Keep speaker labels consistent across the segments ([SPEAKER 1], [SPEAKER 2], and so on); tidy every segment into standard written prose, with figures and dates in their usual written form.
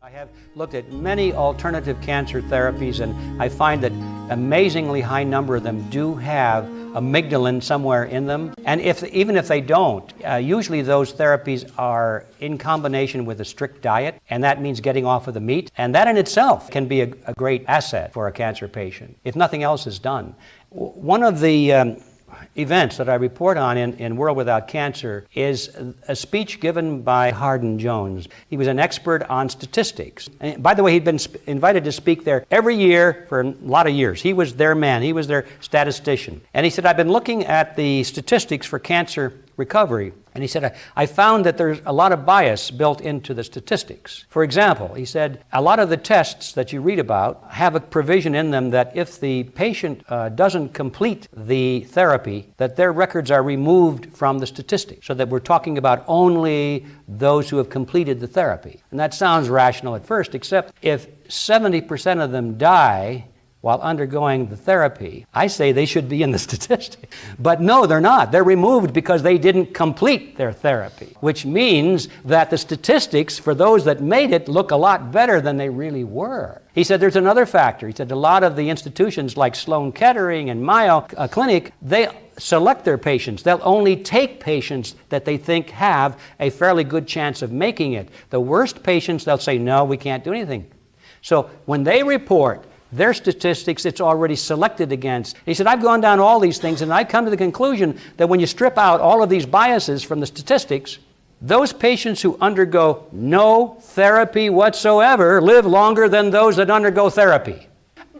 [SPEAKER 1] I have looked at many alternative cancer therapies, and I find that amazingly high number of them do have amygdalin somewhere in them. And even if they don't, usually those therapies are in combination with a strict diet, and that means getting off of the meat. And that in itself can be a great asset for a cancer patient, if nothing else is done. One of the events that I report on in World Without Cancer is a speech given by Hardin Jones. He was an expert on statistics. And by the way, he'd been invited to speak there every year for a lot of years. He was their man. He was their statistician. And he said, I've been looking at the statistics for cancer recovery. And he said, I found that there's a lot of bias built into the statistics. For example, he said, a lot of the tests that you read about have a provision in them that if the patient doesn't complete the therapy, that their records are removed from the statistics, so that we're talking about only those who have completed the therapy. And that sounds rational at first, except if 70% of them die while undergoing the therapy, I say they should be in the statistics. But no, they're not. They're removed because they didn't complete their therapy, which means that the statistics for those that made it look a lot better than they really were. He said there's another factor. He said a lot of the institutions like Sloan Kettering and Mayo Clinic, they select their patients. They'll only take patients that they think have a fairly good chance of making it. The worst patients, they'll say, no, we can't do anything. So when they report their statistics, it's already selected against. He said, I've gone down all these things, and I come to the conclusion that when you strip out all of these biases from the statistics, those patients who undergo no therapy whatsoever live longer than those that undergo therapy.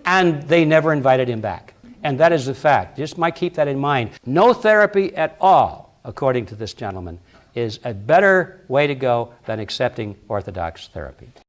[SPEAKER 1] And they never invited him back. And that is the fact. Just might keep that in mind. No therapy at all, according to this gentleman, is a better way to go than accepting orthodox therapy.